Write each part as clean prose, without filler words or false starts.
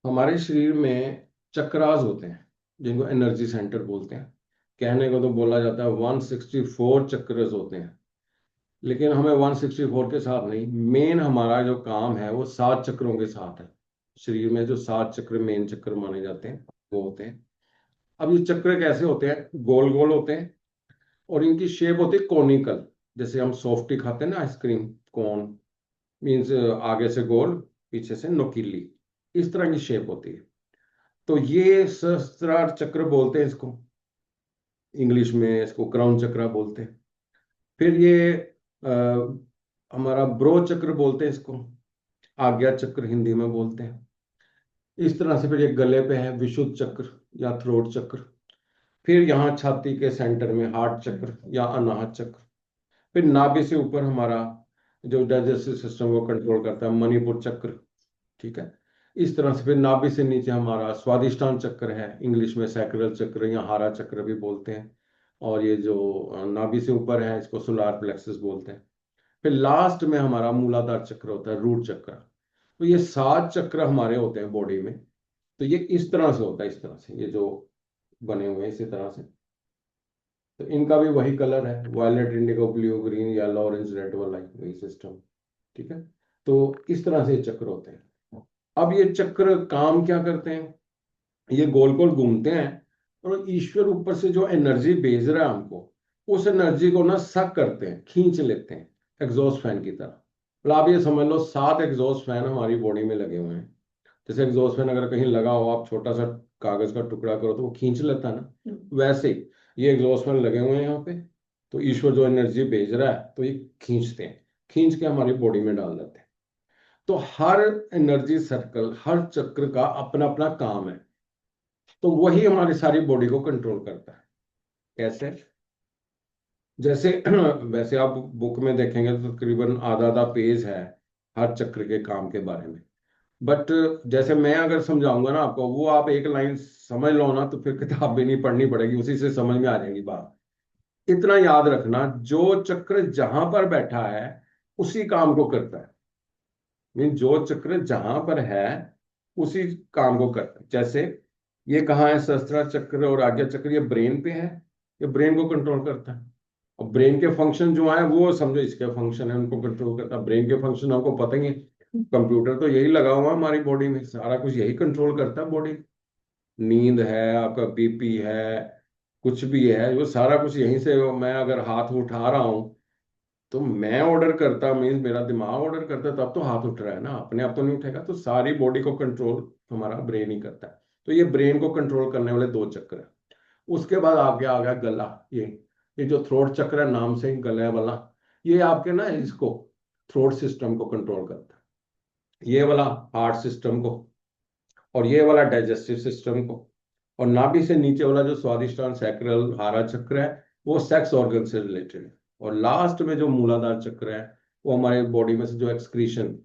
हमारे शरीर में चक्रास होते हैं जिनको एनर्जी सेंटर बोलते हैं। कहने को तो बोला जाता है 164 चक्रस होते हैं, लेकिन हमें 164 के साथ नहीं, मेन हमारा जो काम है वो 7 चक्रों के साथ है। शरीर में जो 7 चक्र मेन चक्र माने जाते हैं वो होते हैं। अब ये चक्र कैसे होते हैं? गोल गोल होते हैं और इनकी शेप होती है कॉनिकल। जैसे हम सॉफ्टी खाते हैं ना, आइसक्रीम, कॉन मीन्स आगे से गोल, पीछे से नुकीली, इस तरह की शेप होती है। तो ये सहस्त्रार चक्र बोलते हैं इसको। इंग्लिश में इसको क्राउन चक्र बोलते हैं। फिर ये आ, हमारा ब्रो चक्र बोलते हैं इसको। आज्ञा चक्र हिंदी में बोलते हैं। इस तरह से फिर ये गले पे है विशुद्ध चक्र या थ्रोट चक्र। फिर यहाँ छाती के सेंटर में हार्ट चक्र या अनाहत चक्र। फिर नाभि से ऊपर हमारा जो डाइजेस्टिव सिस्टम को कंट्रोल करता है मणिपुर चक्र। ठीक है। इस तरह से फिर नाभि से नीचे हमारा स्वादिष्टान चक्र है, इंग्लिश में सैक्रल चक्र या हारा चक्र भी बोलते हैं। और ये जो नाभि से ऊपर है इसको सोलार प्लेक्सस बोलते हैं। फिर लास्ट में हमारा मूलाधार चक्र होता है, रूट चक्र। तो ये 7 चक्र हमारे होते हैं बॉडी में। तो ये इस तरह से होता है, इस तरह से ये जो बने हुए हैं इसी तरह से। तो इनका भी वही कलर है, violet, indigo, blue, green, yellow, orange, red वाला ही वही सिस्टम। ठीक है। तो इस तरह से ये चक्र होते हैं। अब ये चक्र काम क्या करते हैं? ये गोल गोल घूमते हैं और ईश्वर ऊपर से जो एनर्जी भेज रहा है हमको, उस एनर्जी को ना सक करते हैं, खींच लेते हैं, एग्जॉस्ट फैन की तरह। मतलब आप ये समझ लो 7 एग्जॉस्ट फैन हमारी बॉडी में लगे हुए हैं। जैसे एग्जॉस्ट फैन अगर कहीं लगा हो, आप छोटा सा कागज का टुकड़ा करो तो वो खींच लेता है ना, वैसे ही ये एग्जॉस्ट फैन लगे हुए हैं यहाँ पे। तो ईश्वर जो एनर्जी भेज रहा है तो ये खींचते हैं, खींच के हमारी बॉडी में डाल देते हैं। तो हर एनर्जी सर्कल, हर चक्र का अपना अपना काम है। तो वही हमारी सारी बॉडी को कंट्रोल करता है। कैसे? जैसे वैसे आप बुक में देखेंगे तो तकरीबन आधा आधा पेज है हर चक्र के काम के बारे में। बट जैसे मैं अगर समझाऊंगा ना आपको, वो आप एक लाइन समझ लो ना तो फिर किताब भी नहीं पढ़नी पड़ेगी, उसी से समझ में आ जाएगी बात। इतना याद रखना, जो चक्र जहां पर बैठा है उसी काम को करता है। मीन जो चक्र जहां पर है उसी काम को करता है। जैसे ये कहाँ है? सहस्त्रार चक्र और आज्ञा चक्र ये ब्रेन पे है। ये ब्रेन को कंट्रोल करता है। और ब्रेन के फंक्शन जो है वो समझो इसके फंक्शन है, उनको कंट्रोल करता है। ब्रेन के फंक्शन आपको पता ही है। कंप्यूटर तो यही लगा हुआ है हमारी बॉडी में, सारा कुछ यही कंट्रोल करता है बॉडी। नींद है, आपका बीपी है, कुछ भी है, वो सारा कुछ यहीं से। मैं अगर हाथ उठा रहा हूँ तो मैं ऑर्डर करता, मीन्स मेरा दिमाग ऑर्डर करता, तब तो हाथ उठ रहा है ना, अपने आप तो नहीं उठेगा। तो सारी बॉडी को कंट्रोल हमारा ब्रेन ही करता है। तो ये ब्रेन को कंट्रोल करने वाले 2 चक्र हैं। उसके बाद आगे आ गया गला। ये जो थ्रोट चक्र है, नाम से ही गले वाला, ये आपके ना इसको थ्रोट सिस्टम को कंट्रोल करता है। ये वाला हार्ट सिस्टम को, और ये वाला डाइजेस्टिव सिस्टम को। और नाभि से नीचे वाला जो स्वादिष्टान सैक्रल हारा चक्र है वो सेक्स ऑर्गन से रिलेटेड है। और लास्ट में जो मूलाधार चक्र है वो हमारे बॉडी में से जो एक्सक्रीशन,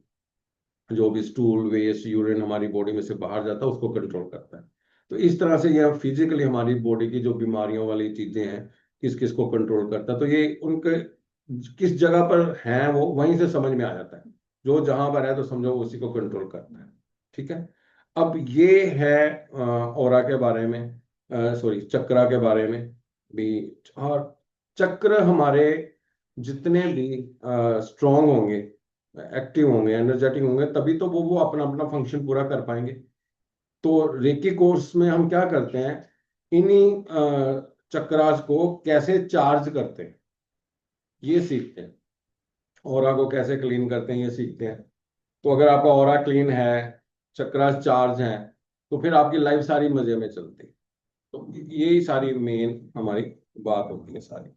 जो भी स्टूल, वेस्ट, यूरिन हमारी बॉडी में से बाहर जाता है उसको कंट्रोल करता है। तो इस तरह से ये फिजिकली हमारी बॉडी की जो बीमारियों वाली चीजें हैं, किस किस को कंट्रोल करता है। तो ये उनके किस जगह पर हैं वो वहीं से समझ में आ जाता है। जो जहां पर है तो समझो उसी को कंट्रोल करता है। ठीक है। अब ये है ऑरा के बारे में, सॉरी चक्रा के बारे में भी। और चक्र हमारे जितने भी स्ट्रांग होंगे, एक्टिव होंगे, एनर्जेटिक होंगे, तभी तो वो अपना अपना फंक्शन पूरा कर पाएंगे। तो रेकी कोर्स में हम क्या करते हैं, इन्हीं चक्रास को कैसे चार्ज करते हैं ये सीखते हैं। ऑरा को कैसे क्लीन करते हैं ये सीखते हैं। तो अगर आपका ऑरा क्लीन है, चक्रास चार्ज है, तो फिर आपकी लाइफ सारी मजे में चलती है। तो यही सारी मेन हमारी बात होती है सारी।